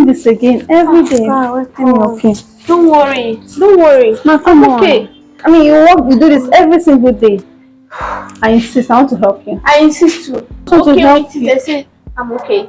doing this again every day. God, Okay. Don't worry. Don't worry. No, come I'm on. okay. I mean, you do this every single day. I insist. I want to help you. I insist to. I want to help Okay, you. I said I'm okay.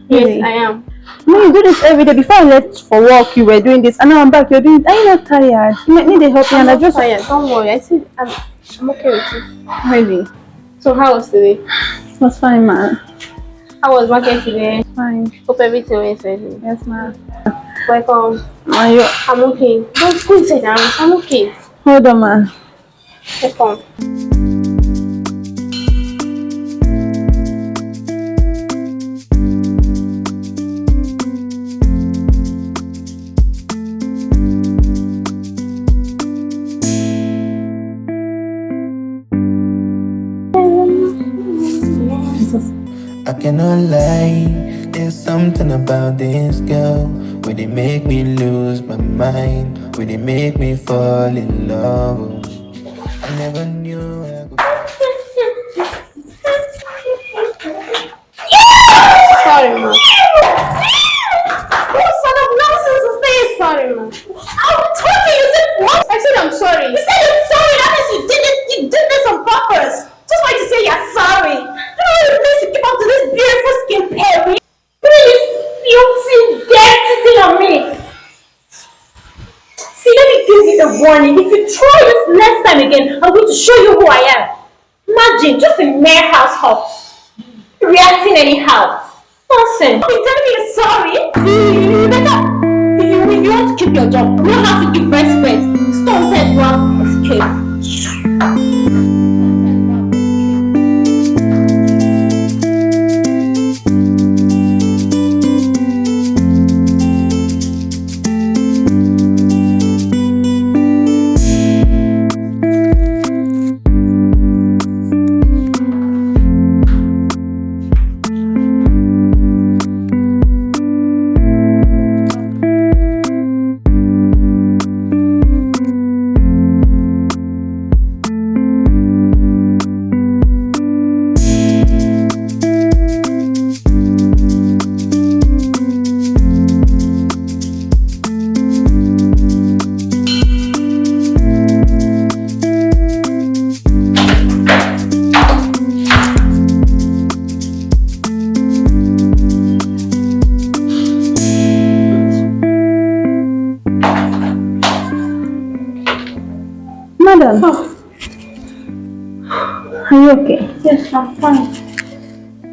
Really? Yes, I am. No, you do this every day. Before I left for work, you were doing this, and now I'm back. You're doing it. Are you not tired? You need to help me, I'm and I not just tired. Don't worry. I said I'm okay with it. really. So how was today? That's fine, man. How was market today? Fine. Hope everything went well. Yes, ma'am. Welcome. Are you? I'm okay. Don't go inside now. I'm okay. Hold on, man. Welcome. I cannot lie, there's something about this girl where they make me lose my mind, where they make me fall in love. I never knew I could. Sorry, ma. What sort of nonsense is this? Sorry, ma. I'm talking. You said what? I said I'm sorry. You said you're sorry. That means you did this on purpose. Just wanted to say you're sorry. You know what it means to keep up to this beautiful skin Perry? Please, filthy, dirty thing on me. See, let me give you a warning. If you try this next time again, I'm going to show you who I am. Imagine, just a mere household. Reacting anyhow. Nonsense. You're telling me you're sorry? You better. If you want to keep your job, you don't have to give respect. Stone said well, escape. Madam, are you okay? Yes, I'm fine.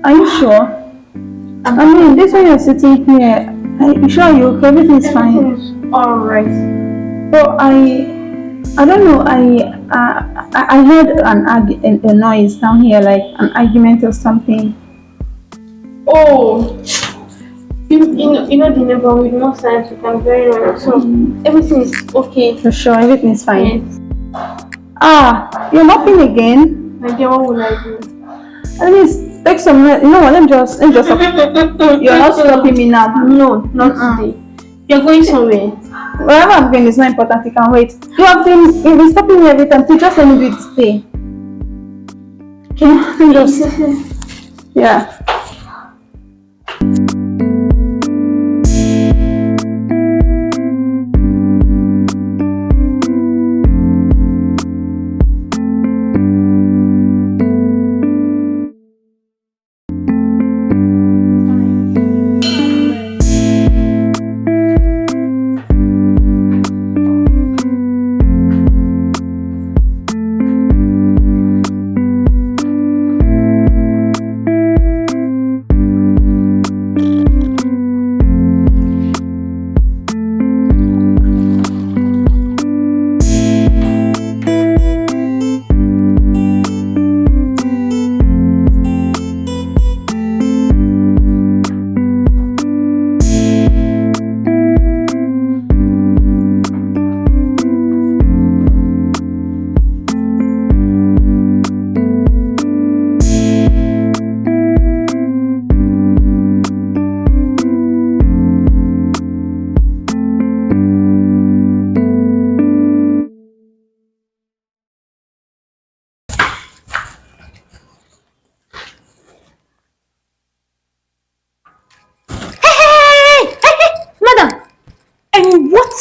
Are you sure? I mean, this way you're sitting here. Are you sure you're okay? Everything's fine. Everything's alright. So I don't know. I heard a noise down here, like an argument or something. Oh, you know the neighborhood, most times we can very well. So everything is okay. For sure, everything's fine. Yes. Ah, you're mopping again? My dear, what will I do? At least take some. You know what? Let me just. You're not stopping me now. No, not today. You're going somewhere. Wherever I'm going is not important. You can wait. You've been stopping me every time. So just let me do it today. Okay, just. Yeah.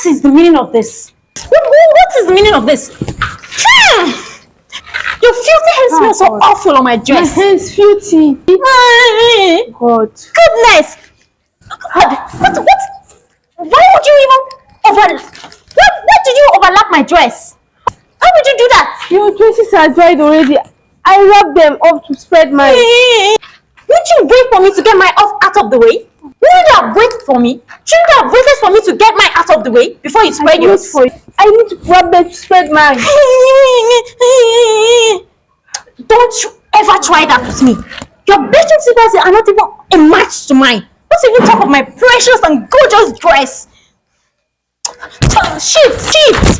What is the meaning of this? What is the meaning of this? Your filthy hands smell so awful on my My dress. hands filthy. God. Goodness! What? Why would you even why did you overlap my dress? Why would you do that? Your dresses are dried already. I rubbed them up to spread mine. Wouldn't you wait for me to get my off out of the way? Wouldn't you have waited for me? Shouldn't you have waited for me to get mine out of the way before you spread yours? For you. I need to rub them to spread mine. Don't you ever try that with me. Your bedroom slippers are not even a match to mine. Not even talk of my precious and gorgeous dress. Shift!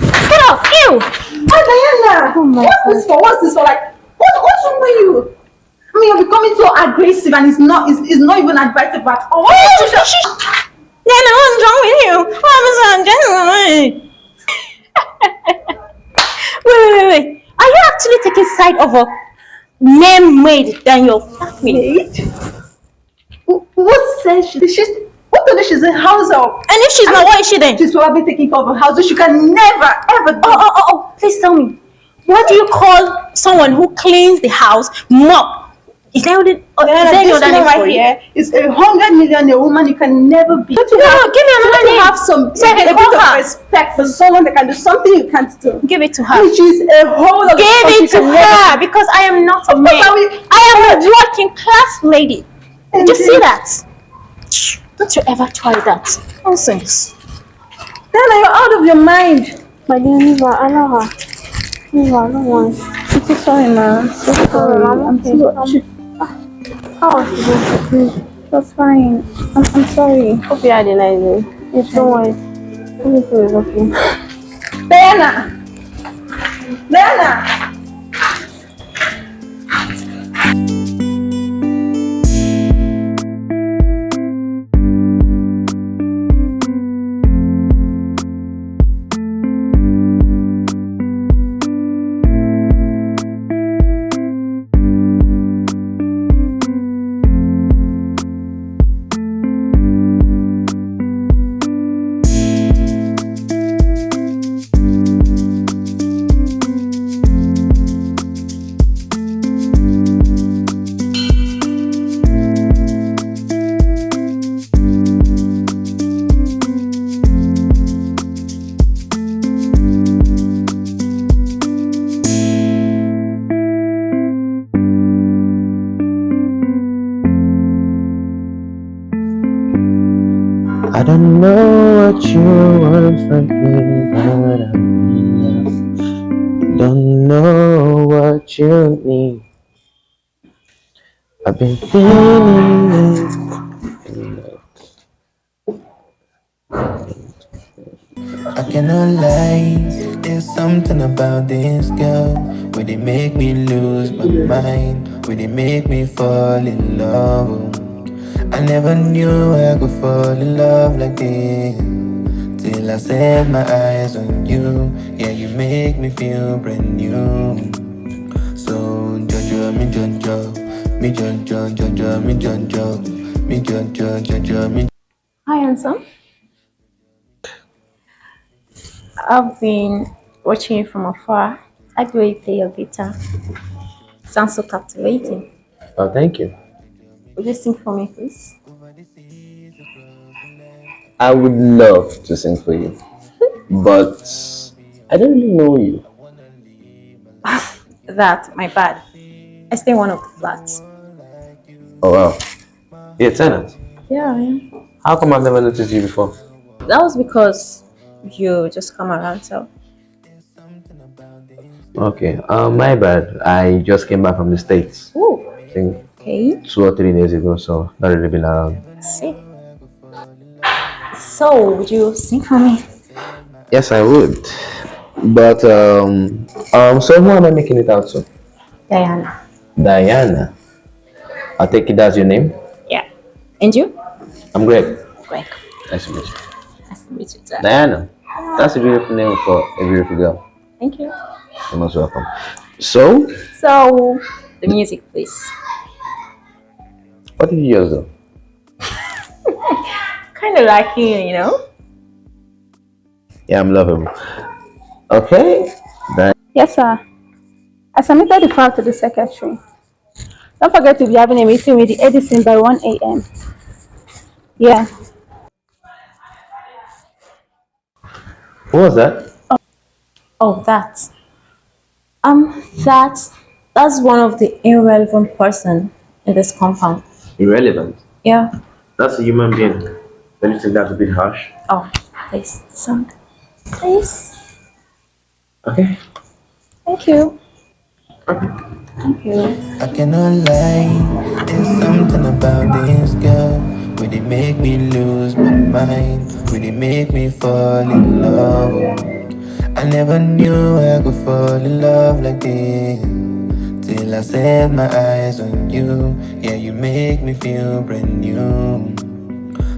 Get out! Ew! Diana! Oh my What's this for? What's this for? Like, what's wrong with you? I mean, you're becoming so aggressive and it's not even advisable at all. Then what's wrong with you? I'm so Wait. Are you actually taking side of a mermaid than your flatmate? What says she's what the she's in house help? And if she's not, what is she then? She's probably taking care of her house, which you can never ever do. Oh, please tell me. What do you call someone who cleans the house, mop? Is there any other name right for it? here is 100 million a woman you can never be. No, give me another name. Have some So I can a bit call of her. respect for someone that can do something you can't do. Give it to her. Which is a whole of Give it to her because I am not a man. I am a working class lady. Did you see that? Don't you ever try that. Nonsense. Then you're out of your mind. My dear, leave her. Allow her. Leave her. No one. I'm so sorry, man. So sorry. I'm okay. How was she doing? That's fine. I'm sorry. Hope you had a nice day. Yes, don't worry. Everything is okay. Diana! I don't know what you want from me, but I'm enough. Don't know what you need. I've been feeling I cannot lie, there's something about this girl. Where they make me lose my mind, where they make me fall in love. I never knew I could fall in love like this till I set my eyes on you. Yeah, you make me feel brand new. So Jojo, me Jojo, me Jojo, Jojo, me Jojo, me Jojo, Jojo, me. Hi, handsome. I've been watching you from afar. I like the way you play your guitar. Sounds so captivating. Oh, thank you. Would you sing for me, please? I would love to sing for you, but I don't really know you. My bad. I stay in one of the flats. Oh wow, you're a tenant. Yeah. How come I've never noticed you before? That was because you just come around, so. Okay, my bad. I just came back from the States. Ooh, I think okay. 2 or 3 days ago, so not really been around. See. So, would you sing for me? Yes, I would. But so who am I making it out to? Diana. Diana. I'll take it as your name. Yeah. And you? I'm Greg. Greg. Nice to meet you. Nice to meet you, too. Diana. That's a beautiful name for a beautiful girl. Thank you. You're most welcome. So, So, the music, please. what did you just do? Kind of like you know? Yeah, I'm lovable. Okay. Yes, sir. I submitted the file to the secretary. Don't forget to be having a meeting with the Edison by 1 a.m. Yeah. What was that? Oh, that that's one of the irrelevant person in this compound. Irrelevant. Yeah. That's a human being. Don't you think that's a bit harsh? Oh, please, son. Please. Okay. Thank you. Thank you. I cannot lie, there's something about this girl. Will it make me lose my mind? Will it make me fall in love? I never knew I could fall in love like this. Till I set my eyes on you. Yeah, you make me feel brand new.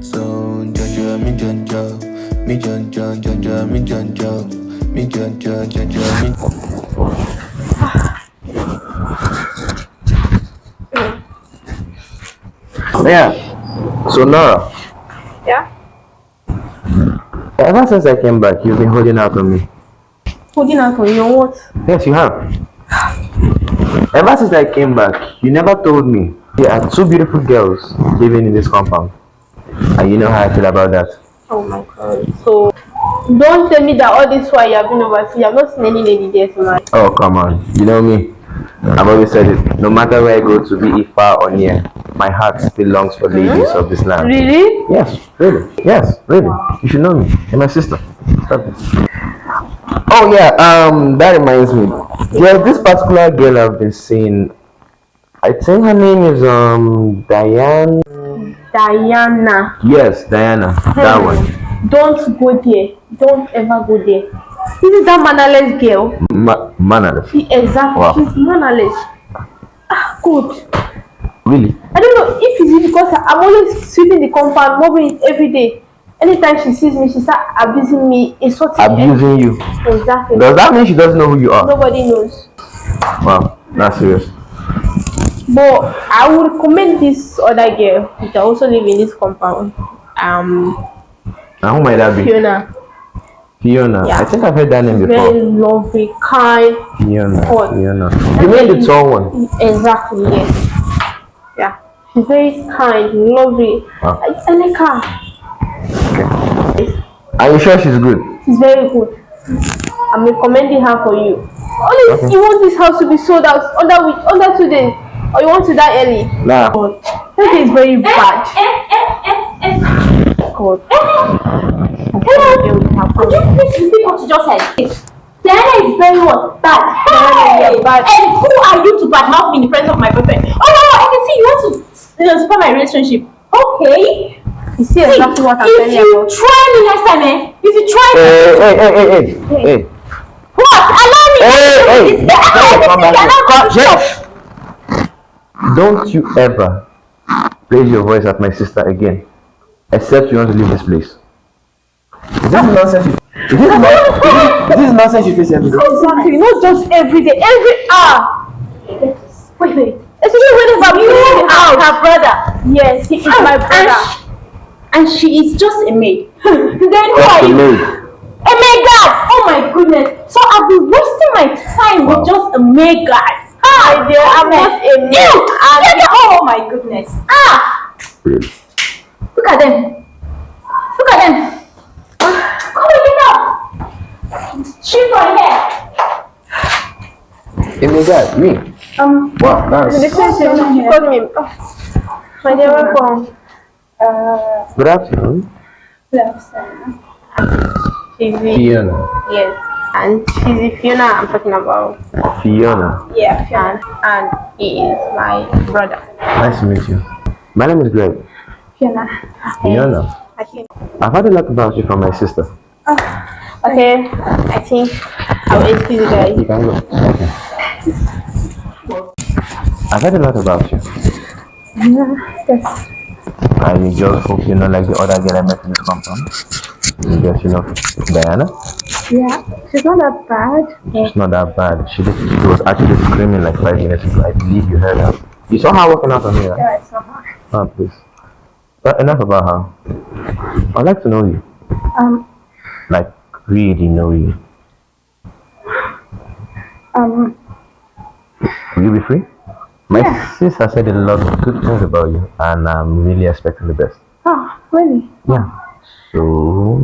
So, Jojo, me Jojo. Me Jojo, Jojo, me Jojo. Me Jojo, Jojo, me. Yeah. So Nora, Yeah? ever since I came back, you've been holding out on me. Holding out on your what? Yes, you have. Ever since I came back, you never told me there are two beautiful girls living in this compound. And you know how I feel about that. Oh my god. So don't tell me that all this while you have been overseas, you have not seen any lady there tonight. Oh, come on. You know me. I've always said it. No matter where I go to, be it far or near, my heart still longs for ladies of this land. Really? Yes, really. Yes, really. You should know me. You're my sister. Stop it. Oh yeah, that reminds me. There's this particular girl I've been seeing. I think her name is Diane. Diana. Yes, Diana. That one. Don't go there. Don't ever go there. This is that mannerless girl. Mannerless. Exactly. Wow. She's mannerless. Ah, good. Really? I don't know if it's because I'm always sweeping the compound, mopping it every day. Anytime she sees me, she starts abusing me, insulting me. Abusing you. Exactly. Does that mean she doesn't know who you are? Nobody knows. Wow, that's serious. But I would recommend this other girl that also live in this compound. And who might that be? Fiona. Fiona. Yeah. I think I've heard that name before. Very lovely, kind. Fiona. Hot. Fiona. You mean the tall one? Exactly, yes. Yeah. She's very kind, lovely. Wow. I like her. Okay. Are you sure she's good? She's very good. I'm recommending her for you. Only Okay. you want this house to be sold out under 2 days, or you want to die early. Nah. God, that is very bad. God. Hello. Could you please repeat what you just said? Diana is very what? Bad. Hey! Bad. And who are you to badmouth me in the presence of my boyfriend? Oh no, I can see you want to spoil my relationship. Okay. You see exactly what I'm If telling you you about. try me next time, if you try me. Hey. What? Allow me. Hey. Come back here. Don't you ever raise your voice at my sister again, except you want to leave this place. Is this nonsense? Is this nonsense you face every day? Exactly, not just every day, every hour. Wait. Especially whenever You I'm are out. her brother. Yes, he is my brother. And she is just a maid. Then who Just are a you? maid. A maid guy! Oh my goodness. So I've been wasting my time with just a maid guy. My dear, I'm not a maid. Oh my goodness. Look at them. Come on, get up. Shoot for here. Hey, my God, me. Wow, that's. Listen to me. She called me. Oh, my dear, welcome. Good afternoon. She's the, Fiona. yes, and she's the Fiona I'm talking about. Fiona. Yeah, Fiona. And he is my brother. Nice to meet you. My name is Greg. Fiona. Fiona. I think. I've heard a lot about you from my sister. Okay, I think I'll excuse you guys. You can go. Okay. I've heard a lot about you. Yes. I just hope you're not like the other girl I met in this compound. Yes, you know, Diana. Yeah, she's not that bad. It's not that bad. She was actually screaming like 5 minutes ago. I believe you heard her. You saw her walking out on me, right? Yeah, it's not hard. Oh, please. But enough about her. I'd like to know you. Um, Like, really know you. Um, Will you be free? My yeah. sister said a lot of good things about you, and I'm really expecting the best. Oh, really? Yeah. So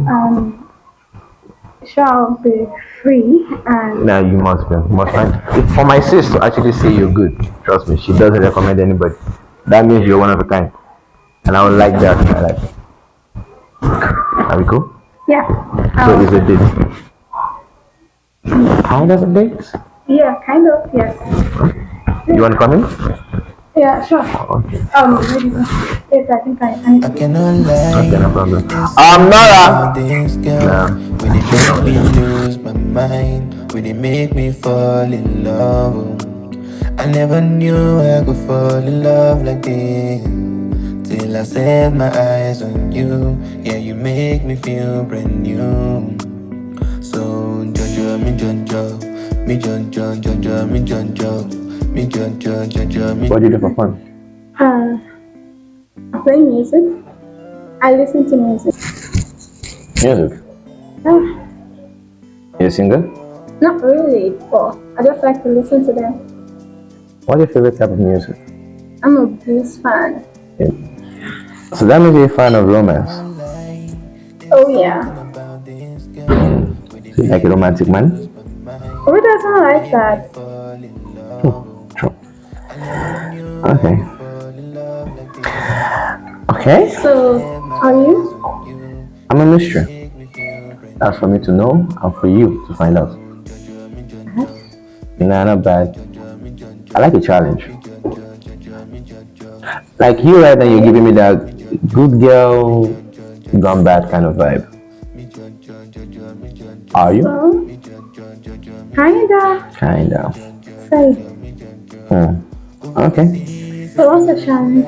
Shall be free and now you must be must find. If for my sis to actually say you're good, trust me, she doesn't recommend anybody. That means you're one of a kind, and I would like that in my life. Are we cool? yeah. So is a date. Kind of a date. Yeah, kind of, yes. You want to come in? Yeah, sure. Okay. Maybe yes, I think I need I to do cannot Okay, lie. no problem. There's something about Nora. this girl. No. Will it make me lose my mind? Will it make me fall in love? I never knew I could fall in love like this. Till I set my eyes on you. Yeah, you make me feel brand new. So, Jojo, me Jojo. Me Jojo, Jojo, me Jojo. Me Jojo, Jojo, me. What do you do for fun? I play music. I listen to music. Music. Uh, You a singer? Not really, but I just like to listen to them. What's your favorite type of music? I'm a blues fan. Yeah. So that means you're a fan of romance. Oh yeah. So you like a romantic man? Who doesn't like that? True. Okay. Okay. So, are you? I'm a mystery. That's for me to know and for you to find out. Nah, not bad. I like a challenge. Like you right now, you're giving me that good girl gone bad kind of vibe. Are you? Well, kinda. Kinda. Say, Hmm. Okay. so what's the challenge?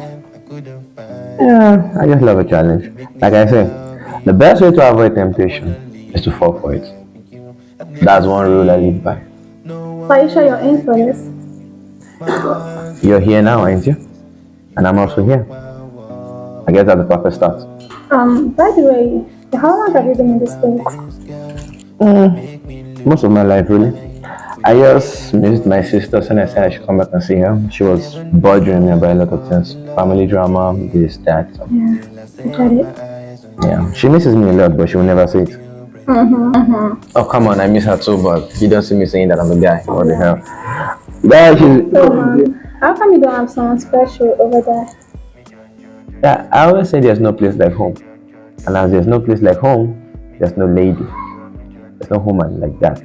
Yeah, I just love a challenge. Like I say, the best way to avoid temptation is to fall for it. That's one rule I live by. So are you sure you're in for this? You're here now, ain't you? And I'm also here. I guess that's the perfect start. By the way, how long have you been in the States? Most of my life, really. I just missed my sister, and I said I should come back and see her. She was bothering me about a lot of things. Family drama, this, that. So, Yeah, I get it. yeah. She misses me a lot, but she will never say it. Oh, come on, I miss her too, but you don't see me saying that I'm a guy. What the hell? Yeah, So, how come you don't have someone special over there? yeah, I always say there's no place like home. And as there's no place like home, there's no lady. There's no woman like that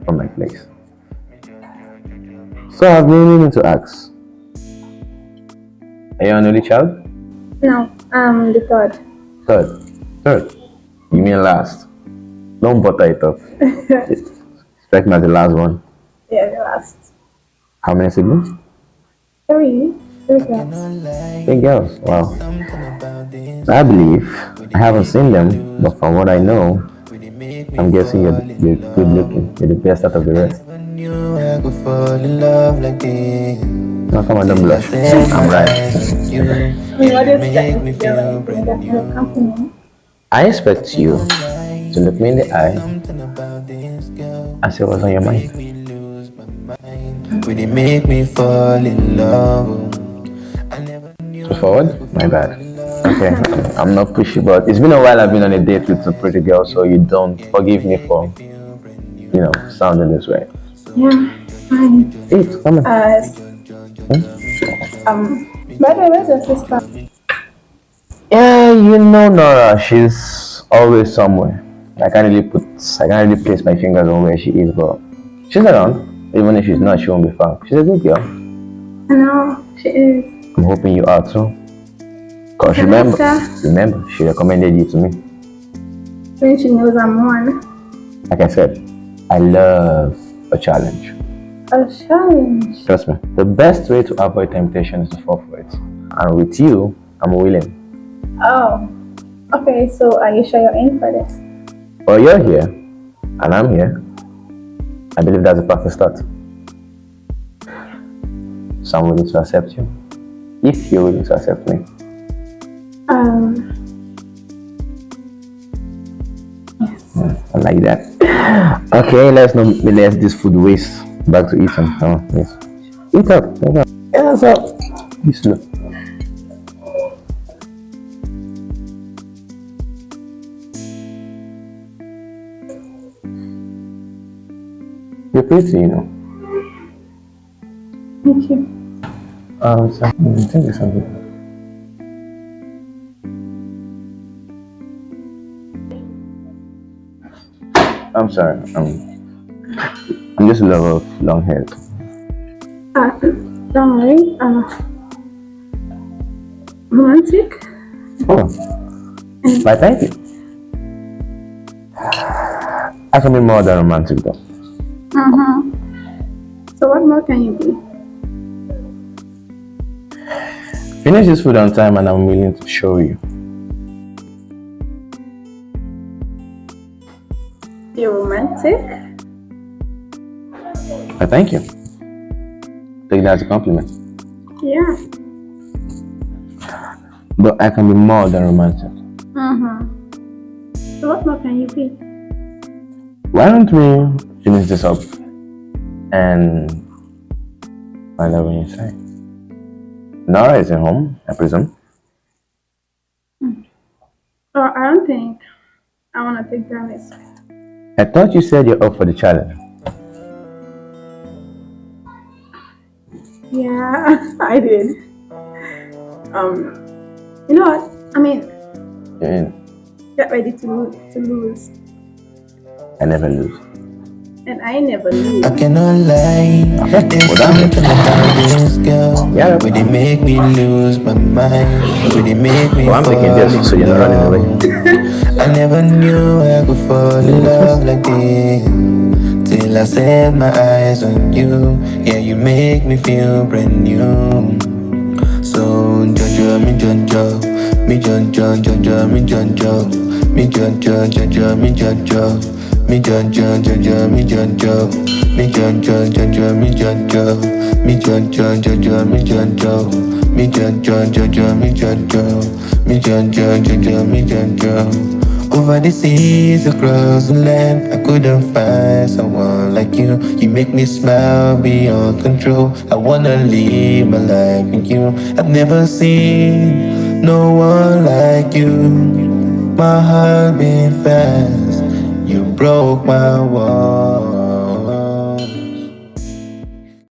from my place. So I've been meaning to ask, are you an only child? No, the third. Third. Third. You mean last. Don't butter it up. Strike me as the last one. Yeah, the last. How many siblings? Three. Three girls. Three girls. Wow. I believe I haven't seen them, but from what I know, I'm guessing you're good looking. You're the best out of the rest. I could fall in love like this. No, come on, don't Till I blush. set I'm my right. eyes on you. I mean, Yeah, what you do you expect make me me to do? Like, feel that brand kind of new. compliment? I expect you to look me in the eye Something about this girl. and say what's on your Make mind. me lose my mind. Will it make me fall in love? I never knew I could Forward? My fall bad. in love. Okay, I'm not pushy, but it's been a while I've been on a date with some pretty girls, so you don't forgive me for, sounding this way. Yeah, fine. Eat, come on. By the way, where's your sister? Yeah, Nora, she's always somewhere. I can't really place my fingers on where she is, but she's around. Even if she's not, she won't be far. She's a good girl. I know, she is. I'm hoping you are too. Cause Vanessa, remember, she recommended you to me. when she knows I'm one. Like I said, I love a challenge. A challenge. Trust me, the best way to avoid temptation is to fall for it. And with you, I'm willing. Oh, okay, so are you sure you're in for this? Well, you're here, and I'm here. I believe that's a perfect start. So I'm willing to accept you, if you're willing to accept me. Yes. I like that. Okay, let's not let this food waste. Back to eating. Yes. Eat up. Eat up. Yes, up. Be slow. You're pretty, you know. Thank you. Tell you something. I'm sorry. I'm just a lover of long hair. Don't worry. Romantic? Oh, but thank you. I can be more than romantic though. So what more can you be? Finish this food on time and I'm willing to show you. You're romantic? But thank you. Take that as a compliment. Yeah. But I can be more than romantic. So what more can you be? Why don't we finish this up and find out when you say? Nora is at home, I presume. Oh, I don't think I want to take that risk. I thought you said you're up for the challenge. Yeah, I did. You know what? I mean, Yeah, get ready to lose, I never lose. and I never lose. I cannot lie. Okay, There's well done. something about this girl. Yeah. Where they make me lose my mind. Where they make me Well, I'm taking fall this so in you're not running away. love. I never knew I could fall in love like this. Till I set my eyes on you. Yeah, you make me feel brand new. So Jojo, me Jojo, me Jojo, Jojo, me Jojo, me Jojo, Jojo, me Jojo, me Jojo, Jojo, me Jojo, me Jojo, Jojo, me Jojo, me Jojo, Jojo, me Jojo, me Jojo, Jojo, me Jojo, me Jojo, Jojo, me Jojo. Over the seas, across the land, I couldn't find someone like you. You make me smile beyond control. I wanna live my life with you. I've never seen no one like you. My heart beat fast. You broke my wall.